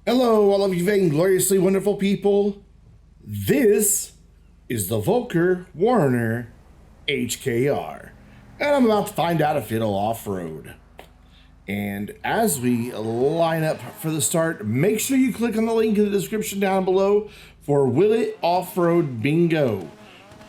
Hello, all of you vaingloriously wonderful people. This is the Vulcar Warner HKR, and I'm about to find out if it'll off-road. And as we line up for the start, make sure you click on the link in the description down below for Will It Off-Road Bingo.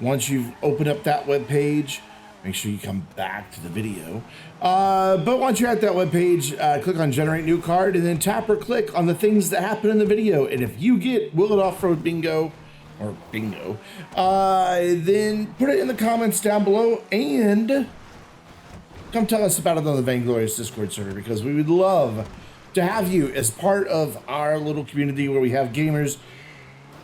Once you've opened up that web page, make sure you come back to the video. But once you're at that webpage, click on Generate New Card and then tap or click on the things that happen in the video. And if you get Will It Off-Road Bingo, or Bingo, then put it in the comments down below and come tell us about it on the Vainglorious Discord server, because we would love to have you as part of our little community where we have gamers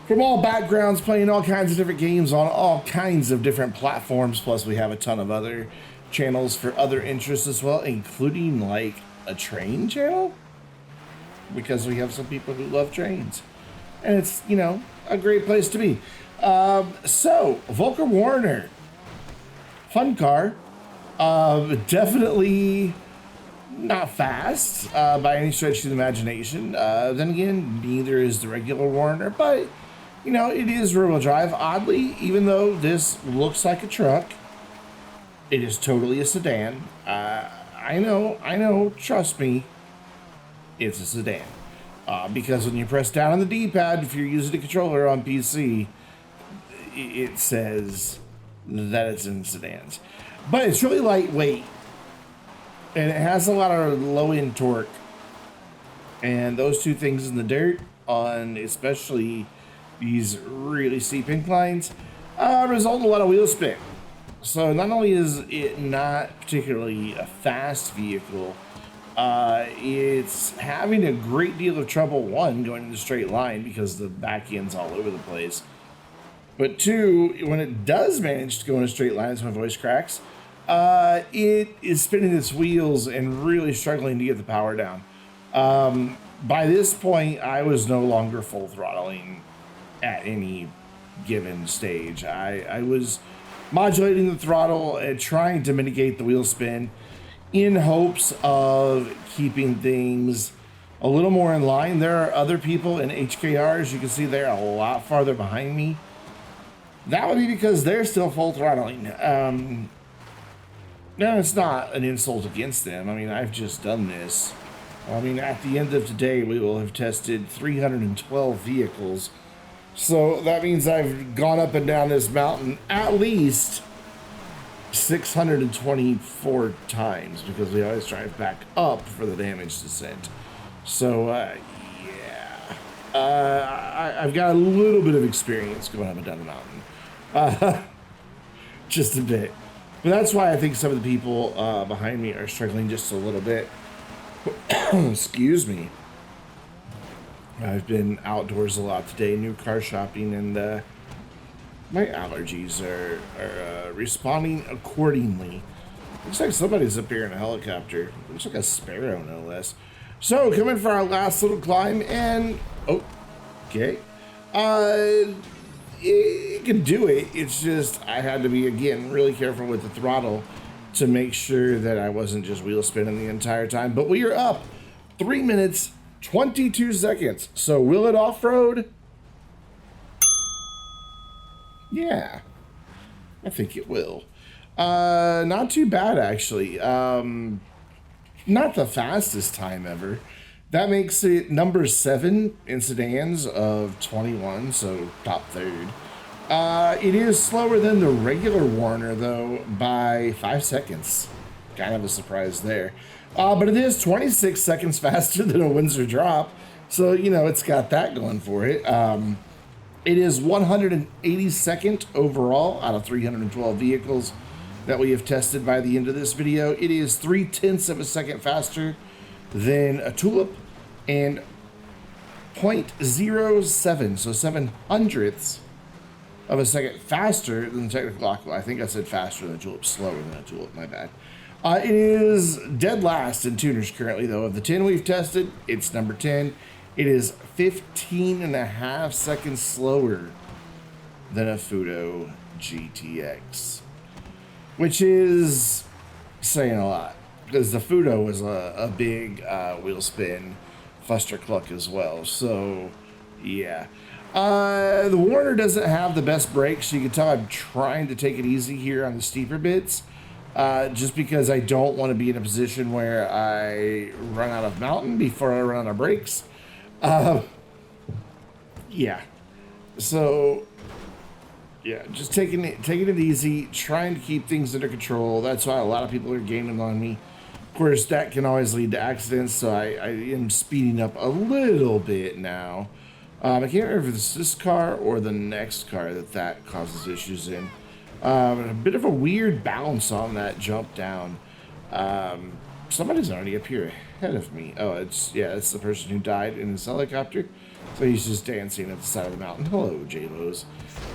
from all backgrounds playing all kinds of different games on all kinds of different platforms. Plus we have a ton of other channels for other interests as well, including like a train channel, because we have some people who love trains, and it's, you know, a great place to be. So Vulcar Warner, fun car, definitely not fast by any stretch of the imagination. Then again, neither is the regular Warner, but you know, it is rear-wheel drive. Oddly, even though this looks like a truck, it is totally a sedan. I know, trust me, it's a sedan. Because when you press down on the D-pad, if you're using a controller on PC, it says that it's in sedans. But it's really lightweight, and it has a lot of low-end torque. And those two things in the dirt, on especially these really steep inclines, result in a lot of wheel spin. So not only is it not particularly a fast vehicle, it's having a great deal of trouble, one, going in a straight line because the back end's all over the place. But two, when it does manage to go in a straight line, as my voice cracks, it is spinning its wheels and really struggling to get the power down. By this point, I was no longer full throttling at any given stage. I was modulating the throttle and trying to mitigate the wheel spin in hopes of keeping things a little more in line. There are other people in HKR, as you can see, they're a lot farther behind me. That would be because they're still full throttling. No, it's not an insult against them. I mean, I've just done this. I mean, at the end of today, we will have tested 312 vehicles. So that means I've gone up and down this mountain at least 624 times, because we always drive back up for the damage descent. So, yeah. I've got a little bit of experience going up and down the mountain. Just a bit. But that's why I think some of the people behind me are struggling just a little bit. Excuse me. I've been outdoors a lot today, new car shopping, and my allergies are responding accordingly. Looks like somebody's up here in a helicopter. Looks like a sparrow, no less. So, coming for our last little climb, and okay, it can do it. It's just I had to be, again, really careful with the throttle to make sure that I wasn't just wheel spinning the entire time. But we are up 3 minutes 22 seconds. So will it off-road? Yeah, I think it will. Not too bad, actually. Not the fastest time ever. That makes it number 7 in sedans of 21, so top third. It is slower than the regular Warner, though, by 5 seconds. Kind of a surprise there. But it is 26 seconds faster than a Windsor drop, so, you know, it's got that going for it. It is 182nd overall out of 312 vehicles that we have tested by the end of this video. It is 0.3 of a second faster than a Tulip, and 0.07, so 7/100ths of a second faster than the technical clock. I think I said faster than a Tulip, slower than a Tulip, my bad. It is dead last in tuners currently, though. Of the 10 we've tested, it's number 10. It is 15.5 seconds slower than a Fudo GTX, which is saying a lot, because the Fudo was a big wheel spin Fuster Cluck as well. So, yeah. The Warner doesn't have the best brakes. You can tell I'm trying to take it easy here on the steeper bits. Just because I don't want to be in a position where I run out of mountain before I run out of brakes. Yeah. So, yeah, just taking it easy, trying to keep things under control. That's why a lot of people are gaining on me. Of course, that can always lead to accidents, so I am speeding up a little bit now. I can't remember if it's this car or the next car that causes issues in. A bit of a weird bounce on that jump down. Somebody's already up here ahead of me. Oh, it's the person who died in his helicopter. So he's just dancing at the side of the mountain. Hello, J-Lo's.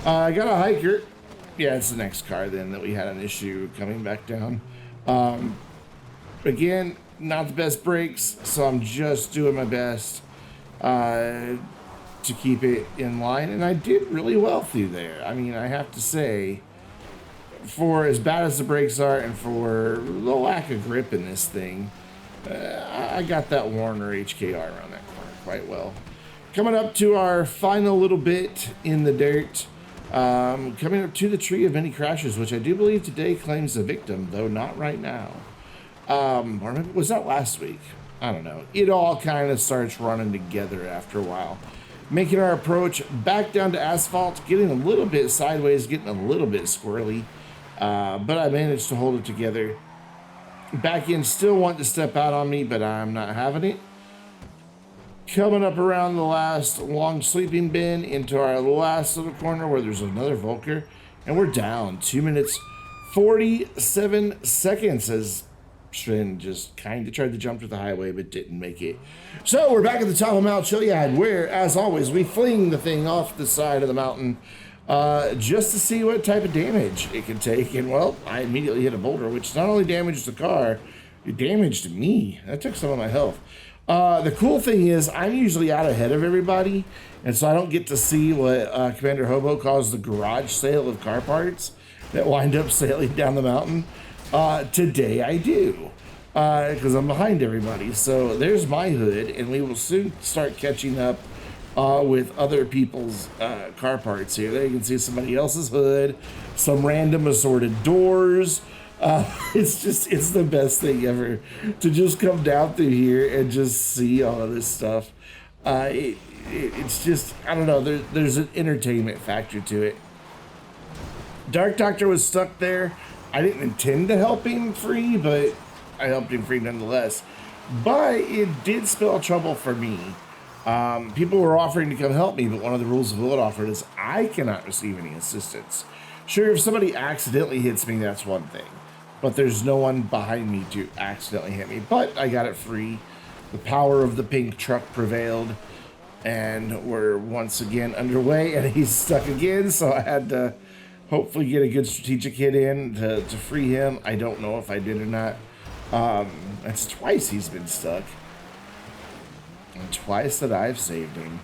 I got a hiker. Yeah, it's the next car then that we had an issue coming back down. Again, not the best brakes, so I'm just doing my best to keep it in line. And I did really well through there. I mean, I have to say, for as bad as the brakes are and for the lack of grip in this thing, I got that Warner HKR around that corner quite well. Coming up to our final little bit in the dirt. Coming up to the tree of many crashes, which I do believe today claims a victim, though not right now. Or maybe, was that last week? I don't know. It all kind of starts running together after a while. Making our approach back down to asphalt, getting a little bit sideways, getting a little bit squirrely. But I managed to hold it together. Back end still wanting to step out on me, but I'm not having it. Coming up around the last long sleeping bin into our last little corner where there's another Vulcar. And we're down 2 minutes, 47 seconds as Sven just kind of tried to jump to the highway but didn't make it. So we're back at the top of Mount Chiliad where, as always, we fling the thing off the side of the mountain just to see what type of damage it can take. And, well, I immediately hit a boulder, which not only damaged the car, it damaged me. That took some of my health. The cool thing is I'm usually out ahead of everybody, and so I don't get to see what Commander Hobo calls the garage sale of car parts that wind up sailing down the mountain. Today I do, because I'm behind everybody. So there's my hood, and we will soon start catching up with other people's car parts here. There you can see somebody else's hood, some random assorted doors. It's the best thing ever to just come down through here and just see all of this stuff. It's just, I don't know, there's an entertainment factor to it. Dark Doctor was stuck there. I didn't intend to help him free, but I helped him free nonetheless. But it did spell trouble for me. People were offering to come help me, but one of the rules of Will offered is I cannot receive any assistance. Sure, if somebody accidentally hits me, that's one thing. But there's no one behind me to accidentally hit me. But I got it free. The power of the pink truck prevailed. And we're once again underway. And he's stuck again. So I had to hopefully get a good strategic hit in to free him. I don't know if I did or not. That's twice he's been stuck. And twice that I've saved him.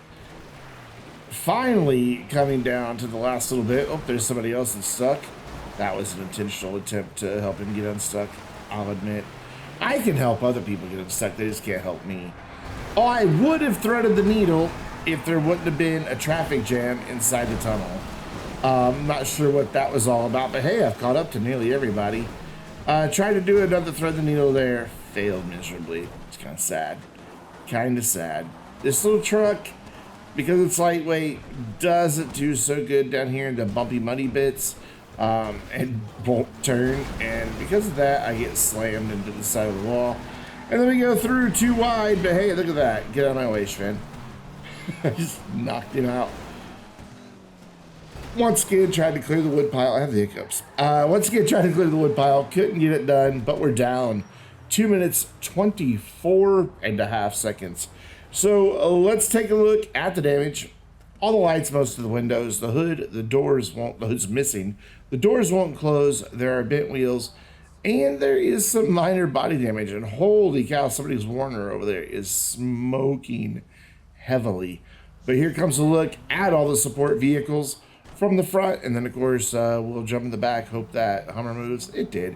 Finally coming down to the last little bit. Oh, there's somebody else that's stuck. That was an intentional attempt to help him get unstuck, I'll admit. I can help other people get unstuck, they just can't help me. Oh, I would have threaded the needle if there wouldn't have been a traffic jam inside the tunnel. I'm not sure what that was all about, but hey, I've caught up to nearly everybody. Tried to do another thread the needle there, failed miserably. It's kind of sad. Kind of sad. This little truck, because it's lightweight, doesn't do so good down here in the bumpy, muddy bits. And won't turn, and because of that I get slammed into the side of the wall, and then we go through too wide. But hey, look at that, get out of my way, Sven. I just knocked him out. Once again tried to clear the wood pile. I have the hiccups. Once again tried to clear the wood pile, couldn't get it done, but we're down 2 minutes 24.5 seconds. So let's take a look at the damage. All the lights, most of the windows, the hood, the doors won't, the hood's missing. The doors won't close, there are bent wheels, and there is some minor body damage. And holy cow, somebody's Warner over there is smoking heavily. But here comes a look at all the support vehicles from the front, and then of course we'll jump in the back, hope that Hummer moves. It did.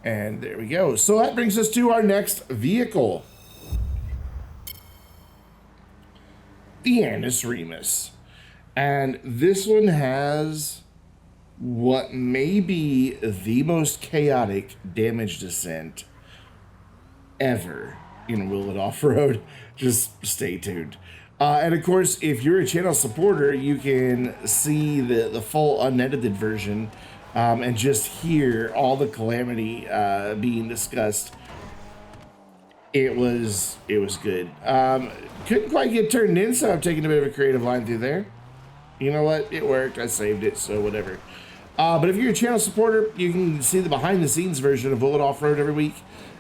And there we go. So that brings us to our next vehicle. Iannis Remus. And this one has what may be the most chaotic damage descent ever in Will It Off-Road. Just stay tuned. And of course, if you're a channel supporter, you can see the full unedited version and just hear all the calamity being discussed. It was good. Couldn't quite get turned in, so I'm taking a bit of a creative line through there. You know what? It worked. I saved it, so whatever. But if you're a channel supporter, you can see the behind-the-scenes version of Will It Off-Road every week,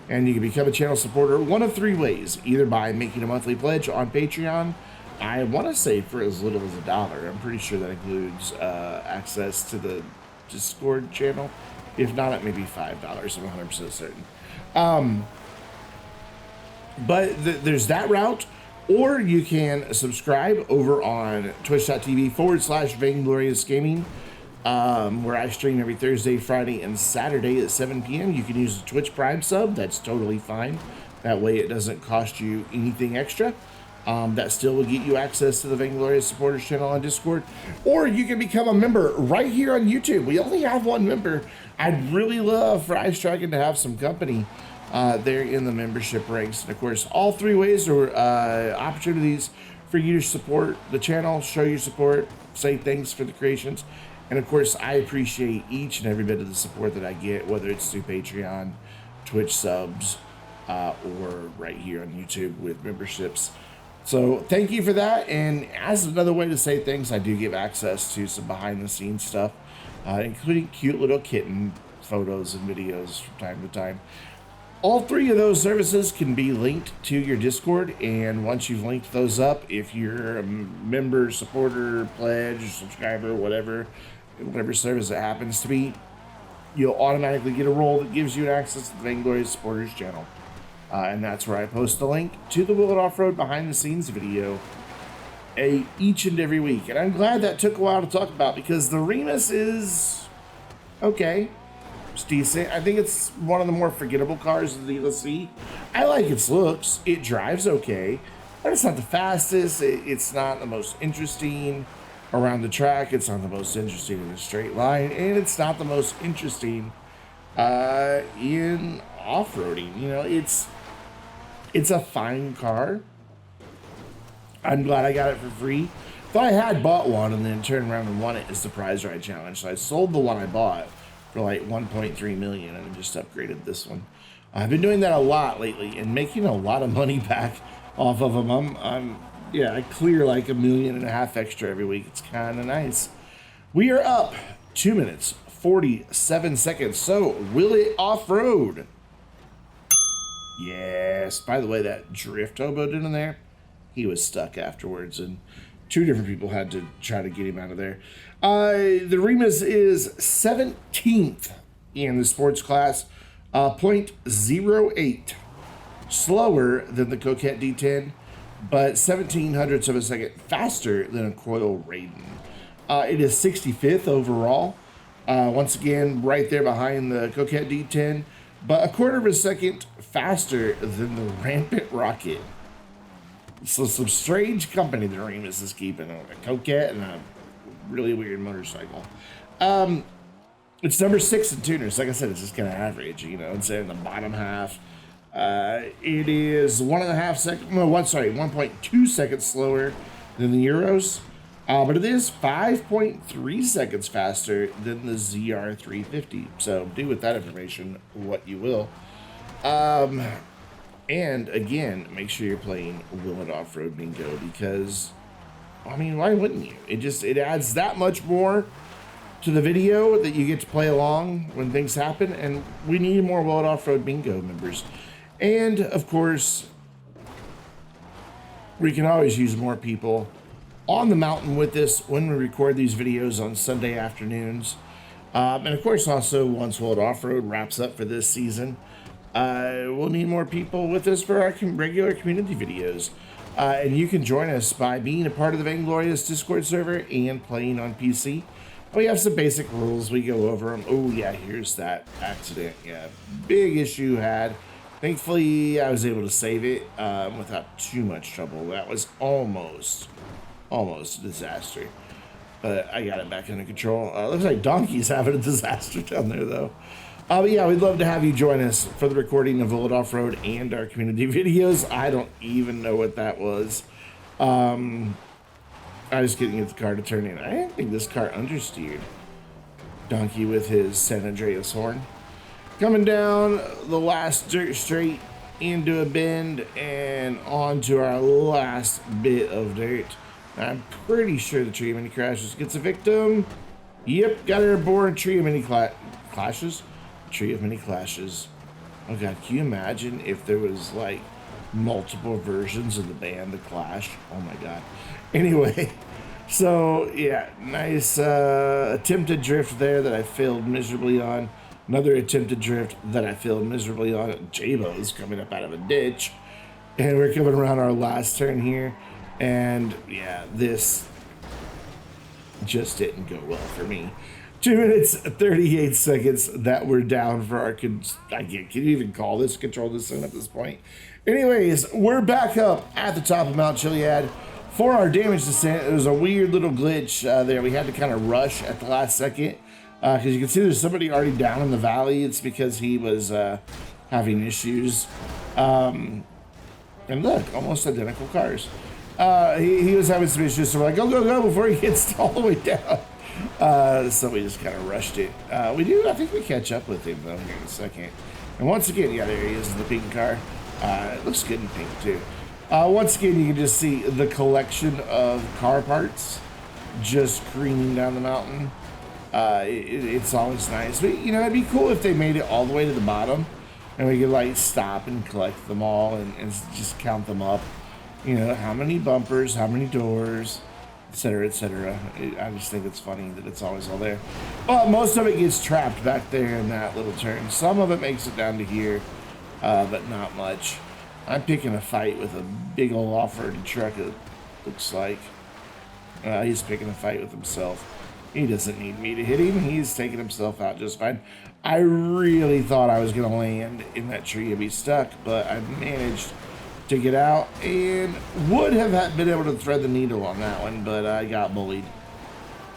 and you can become a channel supporter one of three ways, either by making a monthly pledge on Patreon. I want to say for as little as $1. I'm pretty sure that includes access to the Discord channel. If not, it may be $5. I'm 100% certain. But there's that route, or you can subscribe over on twitch.tv/Vainglorious Gaming, where I stream every Thursday, Friday, and Saturday at 7 p.m. You can use a Twitch Prime sub. That's totally fine. That way it doesn't cost you anything extra. That still will get you access to the Vainglorious Supporters channel on Discord. Or you can become a member right here on YouTube. We only have one member. I'd really love for Ice Dragon to have some company there in the membership ranks. And of course, all three ways are opportunities for you to support the channel, show your support, say thanks for the creations. And of course, I appreciate each and every bit of the support that I get, whether it's through Patreon, Twitch subs, or right here on YouTube with memberships. So thank you for that. And as another way to say thanks, I do give access to some behind the scenes stuff, including cute little kitten photos and videos from time to time. All three of those services can be linked to your Discord, and once you've linked those up, if you're a member, supporter, pledge, subscriber, whatever service it happens to be, you'll automatically get a role that gives you access to the Vainglorious Supporters channel. And that's where I post the link to the Will It Off-Road behind the scenes video each and every week. And I'm glad that took a while to talk about, because the Remus is okay. It's decent. I think it's one of the more forgettable cars of the LSC. I like its looks. It drives okay, but it's not the fastest. It's not the most interesting around the track. It's not the most interesting in a straight line, and it's not the most interesting in off-roading. You know, it's a fine car. I'm glad I got it for free. Thought I had bought one and then turned around and won it as the prize ride challenge. So I sold the one I bought for like 1.3 million and just upgraded this one. I've been doing that a lot lately and making a lot of money back off of them. I clear like $1.5 million extra every week. It's kind of nice. We are up 2 minutes, 47 seconds. So Will It Off-Road? Yes. By the way, that drift hobo in there, he was stuck afterwards, and 2 different people had to try to get him out of there. The Remus is 17th in the sports class, 0.08 slower than the Coquette D10, but 0.17 of a second faster than a Coil Raiden. It is 65th overall. Once again, right there behind the Coquette D10, but 1/4 of a second faster than the Rampant Rocket. So some strange company the Remus is keeping, a Coquette and a really weird motorcycle. It's number 6 in tuners. Like I said, it's just kind of average, you know. It's in the bottom half. It is 1.2 seconds slower than the Euros, but it is 5.3 seconds faster than the ZR350. So do with that information what you will. And again, make sure you're playing Will It Off-Road Bingo, because, I mean, why wouldn't you? It adds that much more to the video that you get to play along when things happen, and we need more Will It Off-Road Bingo members. And, of course, we can always use more people on the mountain with us when we record these videos on Sunday afternoons. And, of course, also, once Will It Off-Road wraps up for this season, we'll need more people with us for our regular community videos. And you can join us by being a part of the Vainglorious Discord server and playing on PC. We have some basic rules. We go over them. Oh, yeah, here's that accident. Yeah, big issue had. Thankfully, I was able to save it without too much trouble. That was almost almost a disaster. But I got it back under control. Looks like Donkey's having a disaster down there, though. But yeah, we'd love to have you join us for the recording of Vulcar Offroad and our community videos. I don't even know what that was. I just couldn't get the car to turn in. I didn't think this car understeered. Donkey with his San Andreas horn. Coming down the last dirt straight into a bend and onto our last bit of dirt. I'm pretty sure the tree of many crashes gets a victim. Yep, got airborne. Tree of many clashes. Tree of many clashes. Oh god, can you imagine if there was like multiple versions of the band The Clash? Oh my god. Anyway, so yeah, nice attempted drift there that I failed miserably on. Another attempted drift that I failed miserably on. J-Bo's coming up out of a ditch. And we're coming around our last turn here. And yeah, this just didn't go well for me. 2 minutes, 38 seconds that we're down for our, can you even call this control descent at this point? Anyways, we're back up at the top of Mount Chiliad for our damage descent. It was a weird little glitch there. We had to kind of rush at the last second because you can see there's somebody already down in the valley. It's because he was having issues. And look, almost identical cars. He was having some issues, so we're like, go before he gets all the way down. So we just kind of rushed it. I think we catch up with him though here in a second. And once again, yeah, there he is in the pink car. It looks good in pink too. Once again, you can just see the collection of car parts just creaming down the mountain. It's always nice, but you know, it'd be cool if they made it all the way to the bottom and we could like stop and collect them all and just count them up. You know, how many bumpers, how many doors, etc., etc. I just think it's funny that it's always all there. Well, most of it gets trapped back there in that little turn. Some of it makes it down to here, but not much. I'm picking a fight with a big old off-road truck, it looks like. He's picking a fight with himself. He doesn't need me to hit him. He's taking himself out just fine. I really thought I was going to land in that tree and be stuck, but I managed to get out and would have been able to thread the needle on that one, but I got bullied.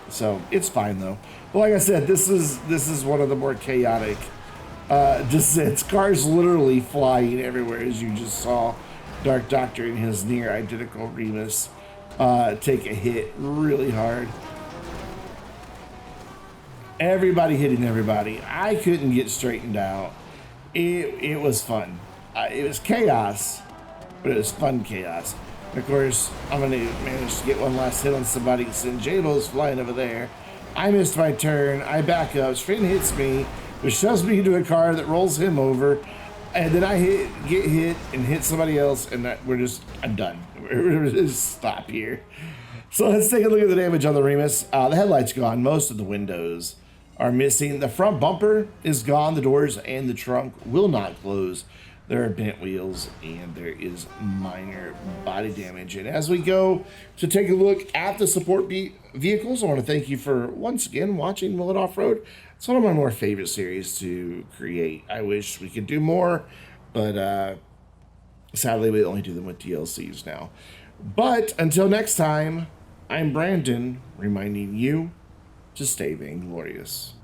So it's fine though. But like I said, this is one of the more chaotic descents. Cars literally flying everywhere, as you just saw Dark Doctor and his near identical Remus take a hit really hard. Everybody hitting everybody. I couldn't get straightened out. It was fun. It was chaos, but it was fun chaos. Of course, I'm going to manage to get one last hit on somebody since J-Bo's flying over there. I missed my turn. I back up. Straight hits me, which shoves me into a car that rolls him over. And then I get hit and hit somebody else, and I'm done. We're just stop here. So let's take a look at the damage on the Remus. The headlight's gone. Most of the windows are missing. The front bumper is gone. The doors and the trunk will not close. There are bent wheels and there is minor body damage. And as we go to take a look at the support vehicles, I want to thank you for once again watching Vulcar Offroad. It's one of my more favorite series to create. I wish we could do more, but sadly we only do them with DLCs now. But until next time, I'm Brandon, reminding you to stay vainglorious.